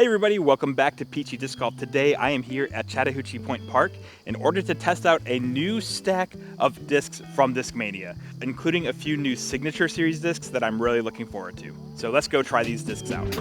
Hey everybody, welcome back to Peachy Disc Golf. Today I am here at Chattahoochee Park in order to test out a new stack of discs from Discmania, including a few new Signature Series discs that I'm really looking forward to. So let's go try these discs out.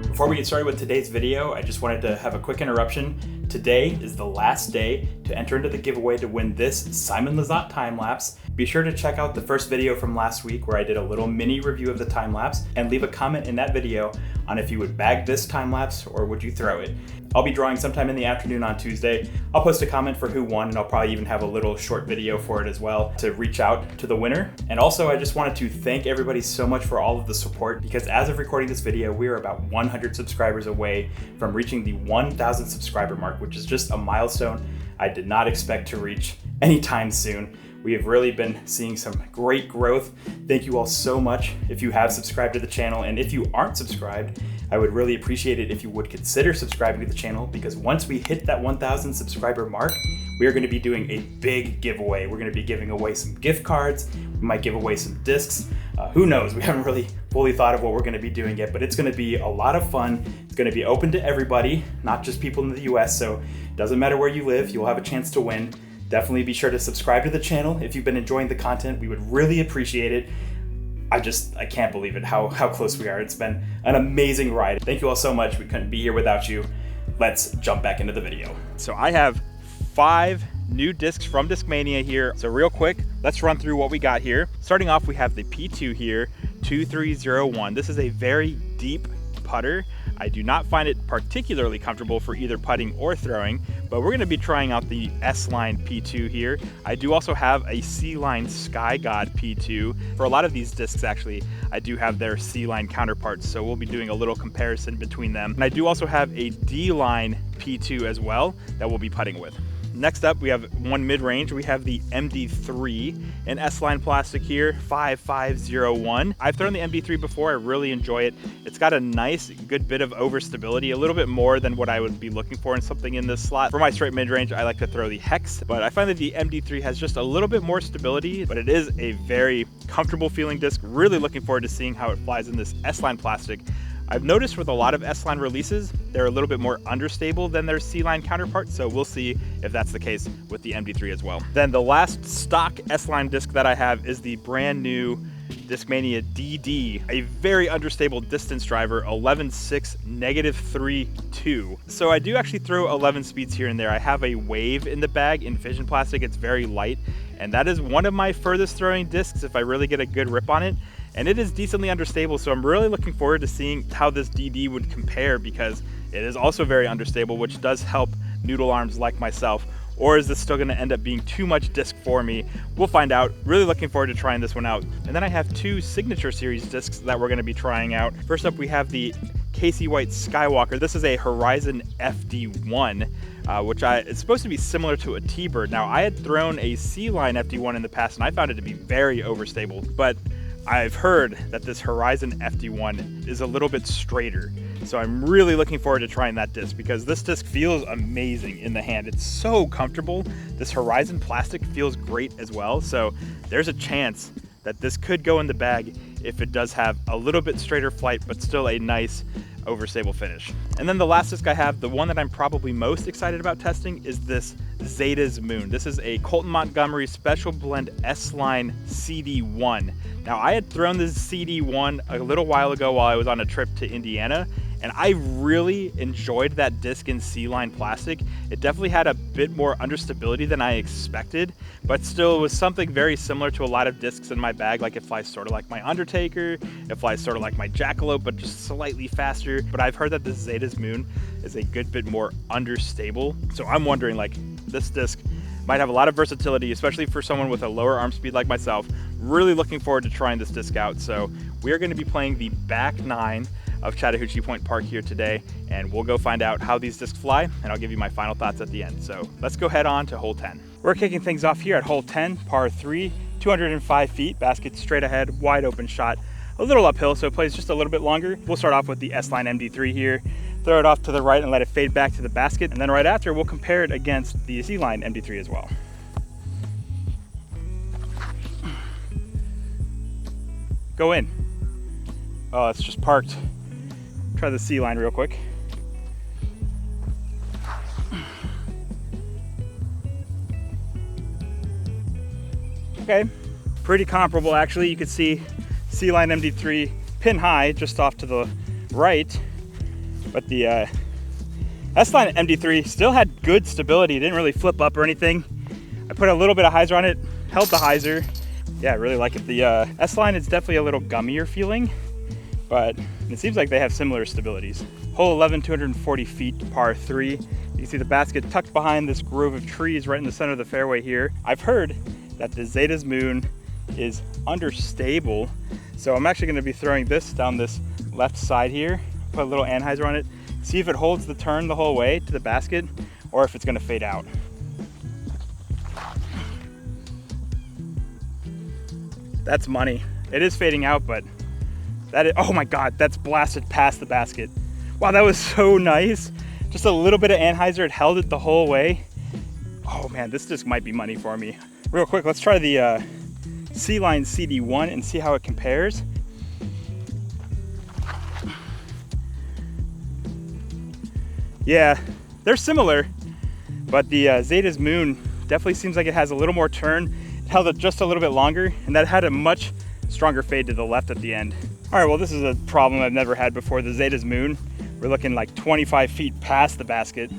Before we get started with today's video, I just wanted to have a quick interruption. Today is the last day to enter into the giveaway to win this Simon Lizotte time-lapse. Be sure to check out the first video from last week where I did a little mini review of the time-lapse and leave a comment in that video on if you would bag this time-lapse or would you throw it. I'll be drawing sometime in the afternoon on Tuesday. I'll post a comment for who won and I'll probably even have a little short video for it as well to reach out to the winner. And also I just wanted to thank everybody so much for all of the support because as of recording this video, we are about 100 subscribers away from reaching the 1,000 subscriber mark, which is just a milestone I did not expect to reach anytime soon. We have really been seeing some great growth. Thank you all so much if you have subscribed to the channel, and if you aren't subscribed, I would really appreciate it if you would consider subscribing to the channel because once we hit that 1,000 subscriber mark, we are going to be doing a big giveaway. We're going to be giving away some gift cards. We might give away some discs. Who knows? We haven't really fully thought of what we're going to be doing yet, but it's going to be a lot of fun. It's going to be open to everybody, not just people in the US, so it doesn't matter where you live, you'll have a chance to win. Definitely be sure to subscribe to the channel if you've been enjoying the content. We would really appreciate it. I can't believe it, how close we are. It's been an amazing ride. Thank you all so much. We couldn't be here without you. Let's jump back into the video. So I have 5 new discs from Discmania here. So real quick, let's run through what we got here. Starting off, we have the P2 here, 2301. This is a very deep putter. I do not find it particularly comfortable for either putting or throwing, but we're going to be trying out the S-Line P2 here. I do also have a C-Line Sky God P2. For a lot of these discs, actually, I do have their C-Line counterparts, so we'll be doing a little comparison between them. And I do also have a D-Line P2 as well that we'll be putting with. Next up, we have one mid-range. We have the MD3 in S-Line plastic here, 5501. I've thrown the MD3 before. I really enjoy it. It's got a nice, good bit of overstability, a little bit more than what I would be looking for in something in this slot. For my straight mid-range, I like to throw the Hex, but I find that the MD3 has just a little bit more stability, but it is a very comfortable feeling disc. Really looking forward to seeing how it flies in this S-Line plastic. I've noticed with a lot of S-Line releases, they're a little bit more understable than their C-Line counterparts, so we'll see if that's the case with the MD3 as well. Then the last stock S-Line disc that I have is the brand new Discmania DD, a very understable distance driver, 11.6 -3.2. So I do actually throw 11 speeds here and there. I have a wave in the bag in Fission plastic. It's very light, and that is one of my furthest throwing discs if I really get a good rip on it. And it is decently understable, so I'm really looking forward to seeing how this DD would compare because it is also very understable, which does help noodle arms like myself. Or is this still gonna end up being too much disc for me? We'll find out. Really looking forward to trying this one out. And then I have 2 Signature Series discs that we're gonna be trying out. First up, we have the Casey White Skywalker. This is a Horizon FD1. Which it's supposed to be similar to a T-Bird. Now, I had thrown a C-Line FD1 in the past, and I found it to be very overstable, but I've heard that this Horizon FD1 is a little bit straighter. So I'm really looking forward to trying that disc because this disc feels amazing in the hand. It's so comfortable. This Horizon plastic feels great as well. So there's a chance that this could go in the bag if it does have a little bit straighter flight, but still a nice overstable finish. And then the last disc I have, the one that I'm probably most excited about testing, is this Zeta's Moon. This is a Colton Montgomery Special Blend S-Line CD1. Now I had thrown this CD1 a little while ago while I was on a trip to Indiana, and I really enjoyed that disc in C-Line plastic. It definitely had a bit more understability than I expected, but still was something very similar to a lot of discs in my bag. Like it flies sort of like my Undertaker, it flies sort of like my Jackalope, but just slightly faster. But I've heard that this Zeta's Moon is a good bit more understable. So I'm wondering, like, this disc might have a lot of versatility, especially for someone with a lower arm speed like myself. Really looking forward to trying this disc out. So we are gonna be playing the back 9 of Chattahoochee Park here today, and we'll go find out how these discs fly, and I'll give you my final thoughts at the end. So let's go head on to hole 10. We're kicking things off here at hole 10, par 3, 205 feet, basket straight ahead, wide open shot, a little uphill, so it plays just a little bit longer. We'll start off with the S-Line MD3 here, throw it off to the right and let it fade back to the basket, and then right after we'll compare it against the C-Line MD3 as well. Go in. Oh, it's just parked. Try the C line real quick. Okay, pretty comparable actually. You can see C-line MD3 pin high just off to the right, but the S-line MD3 still had good stability. It didn't really flip up or anything. I put a little bit of hyzer on it, held the hyzer. Yeah, I really like it. The S-line is definitely a little gummier feeling, but it seems like they have similar stabilities. Hole 11, 240 feet, par 3. You can see the basket tucked behind this grove of trees right in the center of the fairway here. I've heard that the Zeta's moon is understable, so I'm actually going to be throwing this down this left side here, put a little anhyzer on it, see if it holds the turn the whole way to the basket or if it's going to fade out. That's money. It is fading out, but that is, oh my god, that's blasted past the basket. Wow, that was so nice. Just a little bit of anhyzer, it held it the whole way. Oh man, this disc might be money for me. Real quick, let's try the C-line CD1 and see how it compares. Yeah, they're similar, but the Zeta's moon definitely seems like it has a little more turn. It held it just a little bit longer, and that had a much stronger fade to the left at the end. All right, well, this is a problem I've never had before. The Zeta's moon, we're looking like 25 feet past the basket.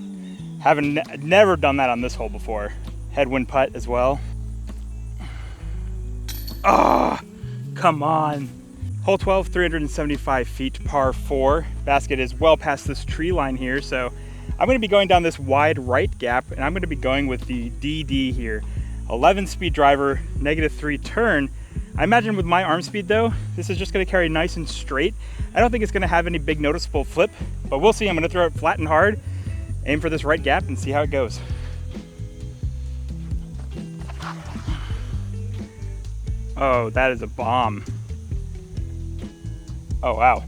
Never done that on this hole before. Headwind putt as well. Oh, come on. Hole 12, 375 feet, par 4. Basket is well past this tree line here, so I'm going to be going down this wide right gap, and I'm going to be going with the DD here. 11 speed driver, -3 turn. I imagine with my arm speed though, this is just going to carry nice and straight. I don't think it's going to have any big noticeable flip, but we'll see. I'm going to throw it flat and hard, aim for this right gap, and see how it goes. Oh, that is a bomb. Oh, wow.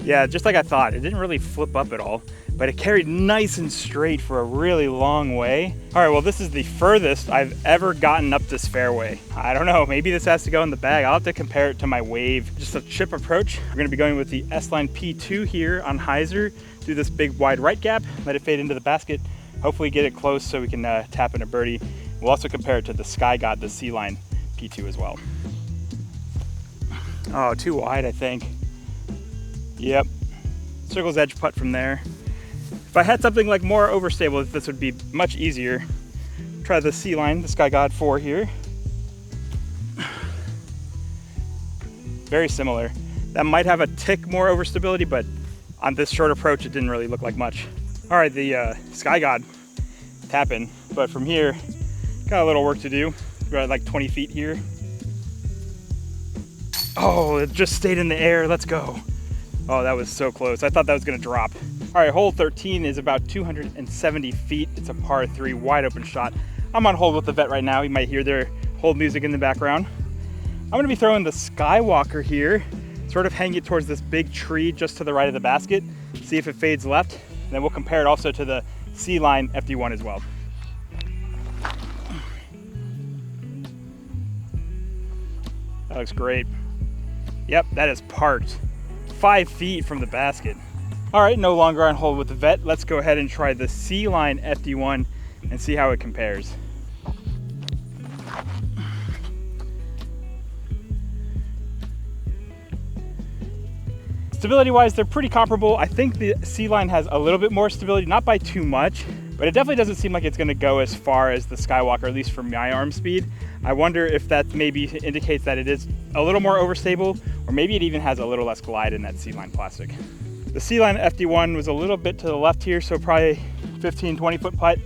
Yeah, just like I thought. It didn't really flip up at all, but it carried nice and straight for a really long way. All right, well, this is the furthest I've ever gotten up this fairway. I don't know, maybe this has to go in the bag. I'll have to compare it to my wave. Just a chip approach. We're gonna be going with the S-line P2 here on hyzer, do this big wide right gap, let it fade into the basket, hopefully get it close so we can tap in a birdie. We'll also compare it to the Sky God, the C-line P2 as well. Oh, too wide, I think. Yep, circle's edge putt from there. If I had something like more overstable, this would be much easier. Try the C-line, the Sky God 4 here. Very similar. That might have a tick more overstability, but on this short approach, it didn't really look like much. All right, the Sky God tap in, but from here, got a little work to do. We're at like 20 feet here. Oh, it just stayed in the air, let's go. Oh, that was so close. I thought that was gonna drop. All right, hole 13 is about 270 feet. It's a par 3 wide open shot. I'm on hold with the vet right now. You might hear their hold music in the background. I'm gonna be throwing the Skywalker here, sort of hang it towards this big tree just to the right of the basket, see if it fades left, and then we'll compare it also to the C-line FD1 as well. That looks great. Yep, that is parked 5 feet from the basket. All right, no longer on hold with the vet. Let's go ahead and try the C-line FD1 and see how it compares. Stability-wise, they're pretty comparable. I think the C-line has a little bit more stability, not by too much, but it definitely doesn't seem like it's gonna go as far as the Skywalker, at least for my arm speed. I wonder if that maybe indicates that it is a little more overstable, or maybe it even has a little less glide in that C-line plastic. The C-line FD1 was a little bit to the left here, so probably 15, 20 foot putt,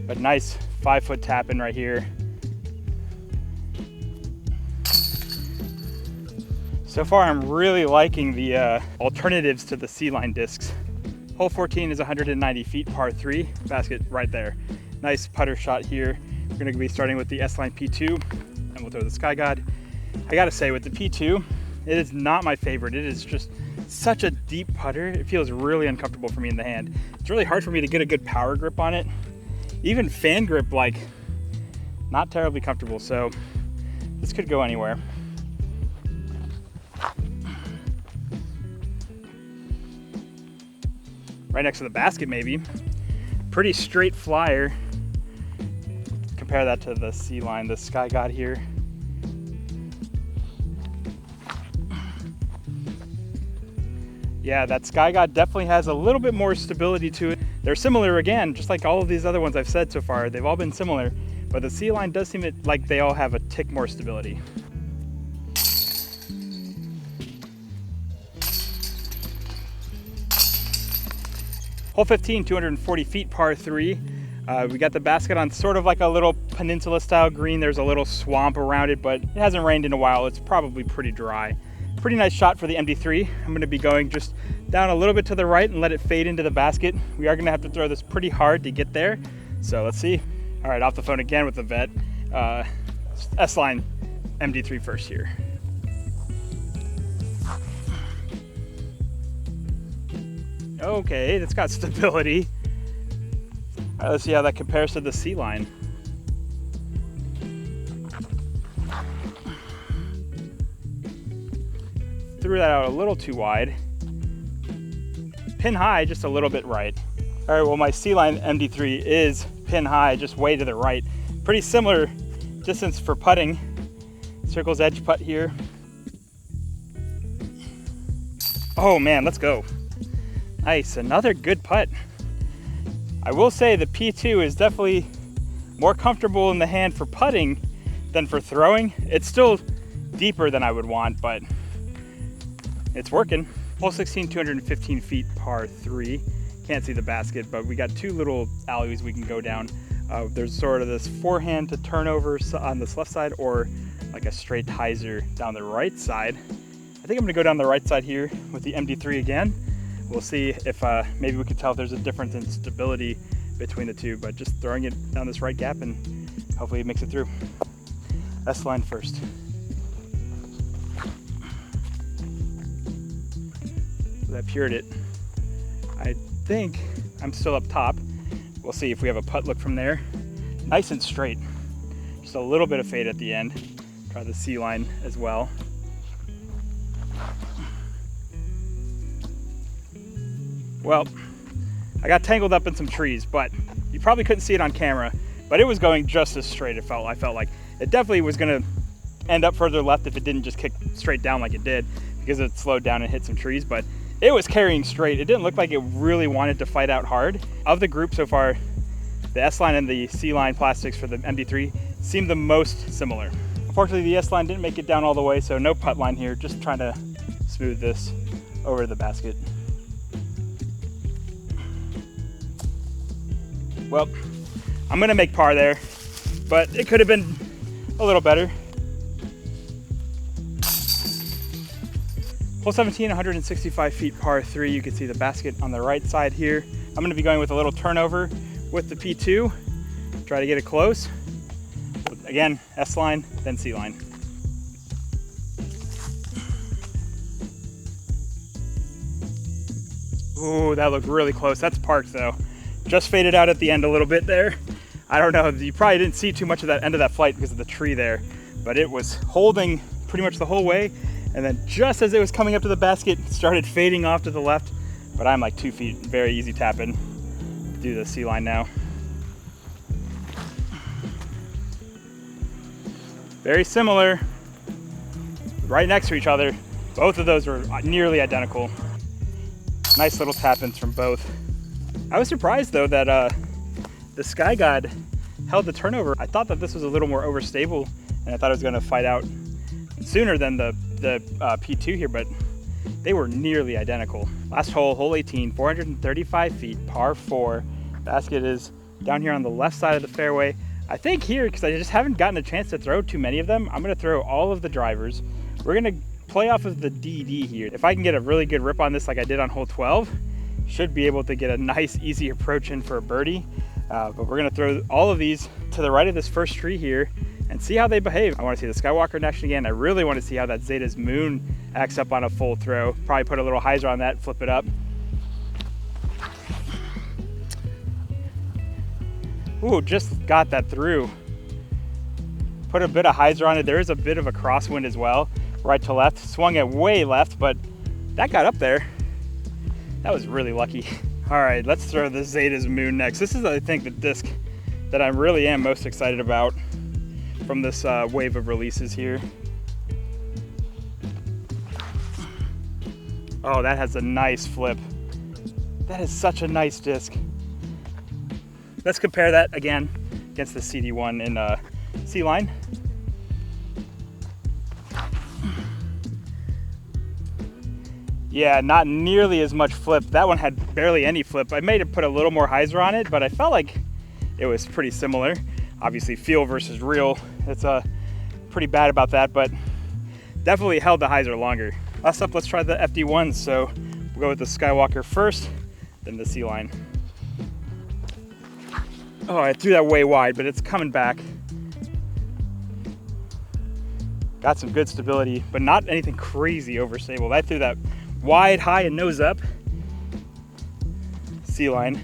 but nice 5 foot tap in right here. So far, I'm really liking the alternatives to the C-line discs. Hole 14 is 190 feet, par 3, basket right there. Nice putter shot here. We're gonna be starting with the S-line P2, and we'll throw the Sky God. I gotta say, with the P2, it is not my favorite. It is just such a deep putter. It feels really uncomfortable for me in the hand. It's really hard for me to get a good power grip on it. Even fan grip, like, not terribly comfortable, so this could go anywhere. right next to the basket maybe. Pretty straight flyer. Compare that to the sea line the Sky got here. Yeah, that Sky God definitely has a little bit more stability to it. They're similar again, just like all of these other ones I've said so far. They've all been similar, but the sea line does seem like they all have a tick more stability. Hole 15, 240 feet, par 3. We got the basket on sort of like a little peninsula style green. There's a little swamp around it, but it hasn't rained in a while. It's probably pretty dry. Pretty nice shot for the MD3. I'm gonna be going just down a little bit to the right and let it fade into the basket. We are gonna have to throw this pretty hard to get there. So let's see. All right, off the phone again with the vet. S-line MD3 first here. Okay, that's got stability. All right, let's see how that compares to the sea line. Threw that out a little too wide. Pin high, just a little bit right. All right, well, my sea line MD3 is pin high, just way to the right. Pretty similar distance for putting. Circle's edge putt here. Oh man, let's go. Nice, another good putt. I will say the P2 is definitely more comfortable in the hand for putting than for throwing. It's still deeper than I would want, but it's working. Hole 16, 215 feet, par 3. Can't see the basket, but we got two little alleyways we can go down. There's sort of this forehand to turnover on this left side, or like a straight hyzer down the right side. I think I'm gonna go down the right side here with the MD3 again. We'll see if maybe we can tell if there's a difference in stability between the two, but just throwing it down this right gap and hopefully it makes it through. S line first. That pured it. I think I'm still up top. We'll see if we have a putt look from there. Nice and straight. Just a little bit of fade at the end. Try the sea line as well. Well, I got tangled up in some trees, but you probably couldn't see it on camera, but it was going just as straight. I felt like it definitely was gonna end up further left if it didn't just kick straight down like it did, because it slowed down and hit some trees, but it was carrying straight. It didn't look like it really wanted to fight out hard. Of the group so far, the S-line and the C-line plastics for the MD3 seem the most similar. Unfortunately, the S-line didn't make it down all the way, so no putt line here, just trying to smooth this over the basket. Well, I'm gonna make par there, but it could have been a little better. Hole 17, 165 feet, par 3. You can see the basket on the right side here. I'm gonna be going with a little turnover with the P2. Try to get it close. Again, S-line, then C-line. Ooh, that looked really close. That's parked though. Just faded out at the end a little bit there. I don't know, you probably didn't see too much of that end of that flight because of the tree there, but it was holding pretty much the whole way. And then just as it was coming up to the basket, it started fading off to the left, but I'm like 2 feet, very easy tapping. Do the C line now. Very similar, right next to each other. Both of those were nearly identical. Nice little tap-ins from both. I was surprised though that the Sky God held the turnover. I thought that this was a little more overstable, and I thought it was gonna fight out sooner than the P2 here, but they were nearly identical. Last hole, hole 18, 435 feet, par 4. Basket is down here on the left side of the fairway. I think here, because I just haven't gotten a chance to throw too many of them, I'm gonna throw all of the drivers. We're gonna play off of the DD here. If I can get a really good rip on this like I did on hole 12, should be able to get a nice, easy approach in for a birdie. But we're gonna throw all of these to the right of this first tree here and see how they behave. I wanna see the Skywalker in action again. I really wanna see how that Zeta's moon acts up on a full throw. Probably put a little hyzer on that, flip it up. Ooh, just got that through. Put a bit of hyzer on it. There is a bit of a crosswind as well, right to left. Swung it way left, but that got up there. That was really lucky. All right, let's throw the Zeta's Moon next. This is, I think, the disc that I really am most excited about from this wave of releases here. Oh, that has a nice flip. That is such a nice disc. Let's compare that again against the CD1 in C-Line. Yeah, not nearly as much flip. That one had barely any flip. I may have put a little more hyzer on it, but I felt like it was pretty similar. Obviously, feel versus real, it's pretty bad about that, but definitely held the hyzer longer. Last up, let's try the FD1s. So we'll go with the Skywalker first, then the C-Line. Oh, I threw that way wide, but it's coming back. Got some good stability, but not anything crazy overstable. I threw that wide, high, and nose up. C-Line.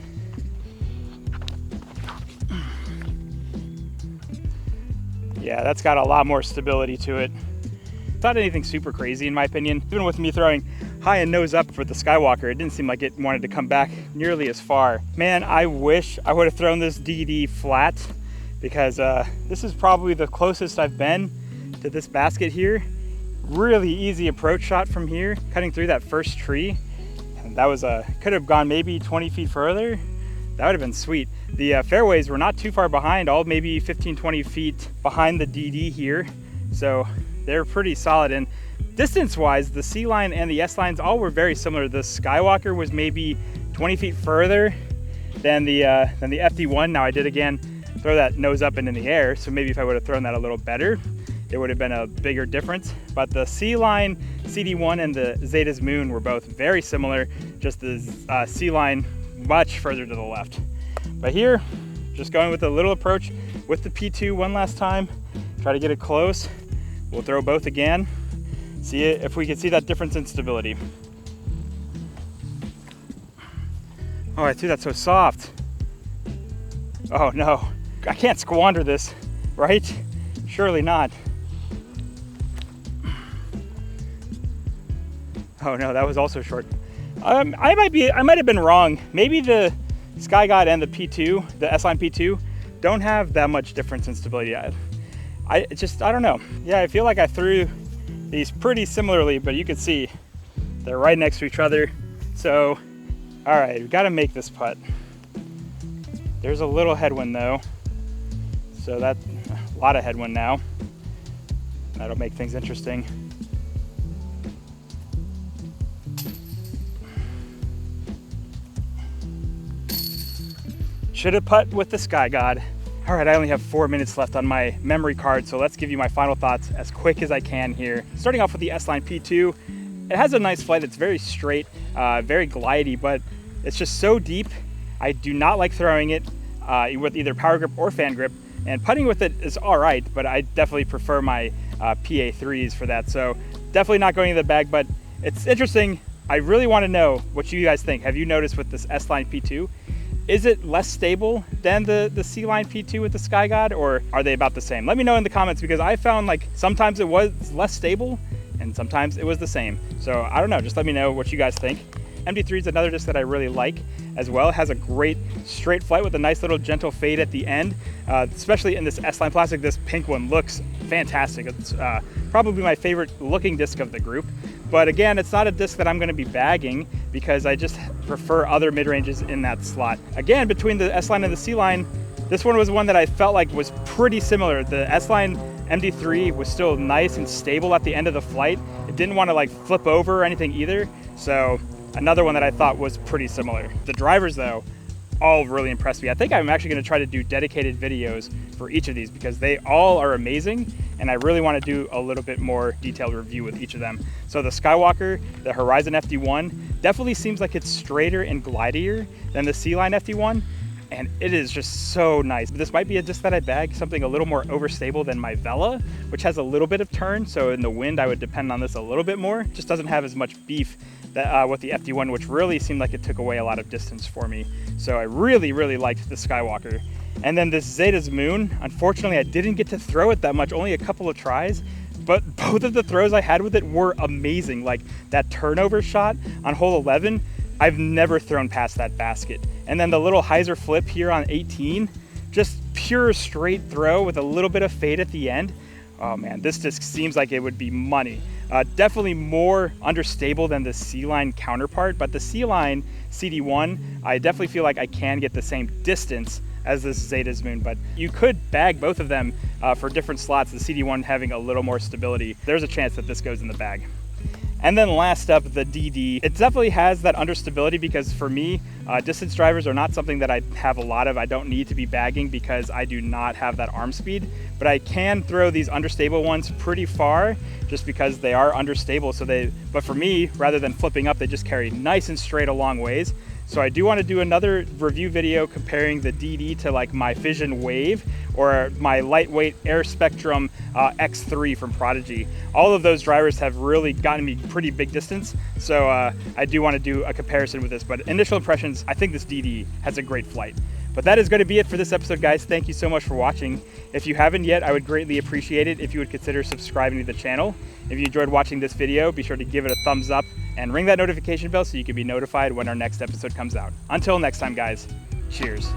Yeah, that's got a lot more stability to it. Not anything super crazy in my opinion. Even with me throwing high and nose up for the Skywalker, it didn't seem like it wanted to come back nearly as far. Man, I wish I would have thrown this DD flat, because this is probably the closest I've been to this basket here. Really easy approach shot from here, cutting through that first tree. And that was could have gone maybe 20 feet further. That would have been sweet. The fairways were not too far behind, all maybe 15-20 feet behind the DD here. So they're pretty solid. And distance-wise, the C-Line and the S-Lines all were very similar. The Skywalker was maybe 20 feet further than the FD1. Now I did again throw that nose up and in the air, so maybe if I would have thrown that a little better, it would have been a bigger difference. But the C-Line, CD1, and the Zeta's Moon were both very similar, just the C-Line much further to the left. But here, just going with a little approach with the P2 one last time, try to get it close. We'll throw both again, see if we can see that difference in stability. Oh, I threw that so soft. Oh no, I can't squander this, right? Surely not. Oh no, that was also short. I might have been wrong. Maybe the Sky God and the P2, the S-Line P2, don't have that much difference in stability. I don't know. Yeah, I feel like I threw these pretty similarly, but you can see they're right next to each other. So, all right, we've got to make this putt. There's a little headwind though, so that's a lot of headwind now. That'll make things interesting. Should have putt with the Sky God. All right, I only have 4 minutes left on my memory card, so let's give you my final thoughts as quick as I can here. Starting off with the S-Line P2, it has a nice flight. It's very straight, very glidey, but it's just so deep. I do not like throwing it with either power grip or fan grip, and putting with it is all right, but I definitely prefer my PA3s for that. So definitely not going to the bag, but it's interesting. I really want to know what you guys think. Have you noticed with this S-Line P2? Is it less stable than the C-Line P2 with the Sky God, or are they about the same? Let me know in the comments, because I found like sometimes it was less stable and sometimes it was the same. So I don't know, just let me know what you guys think. MD3 is another disc that I really like as well. It has a great straight flight with a nice little gentle fade at the end. Especially in this S-Line plastic, this pink one looks fantastic. It's probably my favorite looking disc of the group. But again, it's not a disc that I'm going to be bagging, because I just prefer other mid-ranges in that slot. Again, between the S-Line and the C-Line, this one was one that I felt like was pretty similar. The S-Line MD3 was still nice and stable at the end of the flight. It didn't want to like flip over or anything either. So another one that I thought was pretty similar. The drivers though, all really impressed me. I think I'm actually going to try to do dedicated videos for each of these, because they all are amazing, and I really want to do a little bit more detailed review with each of them. So the Skywalker, the Horizon FD1, definitely seems like it's straighter and glidier than the C-Line FD1, and it is just so nice. This might be a disc that I bag, something a little more overstable than my Vela, which has a little bit of turn, so in the wind I would depend on this a little bit more. It just doesn't have as much beef that, with the FD1, which really seemed like it took away a lot of distance for me. So I really, really liked the Skywalker. And then this Zeta's Moon, unfortunately I didn't get to throw it that much, only a couple of tries, but both of the throws I had with it were amazing. Like that turnover shot on hole 11, I've never thrown past that basket. And then the little hyzer flip here on 18, just pure straight throw with a little bit of fade at the end. Oh man, this just seems like it would be money. Definitely more understable than the C-Line counterpart, but the C-Line CD1, I definitely feel like I can get the same distance as this Zeta's Moon, but you could bag both of them for different slots, the CD1 having a little more stability. There's a chance that this goes in the bag. And then last up, the DD. It definitely has that understability because for me, distance drivers are not something that I have a lot of. I don't need to be bagging because I do not have that arm speed, but I can throw these understable ones pretty far just because they are understable. But for me, rather than flipping up, they just carry nice and straight a long ways. So I do want to do another review video comparing the DD to like my Fission Wave or my lightweight Air Spectrum X3 from Prodigy. All of those drivers have really gotten me pretty big distance. So I do want to do a comparison with this, but initial impressions, I think this DD has a great flight. But that is going to be it for this episode, guys. Thank you so much for watching. If you haven't yet, I would greatly appreciate it if you would consider subscribing to the channel. If you enjoyed watching this video, be sure to give it a thumbs up and ring that notification bell so you can be notified when our next episode comes out. Until next time, guys, cheers.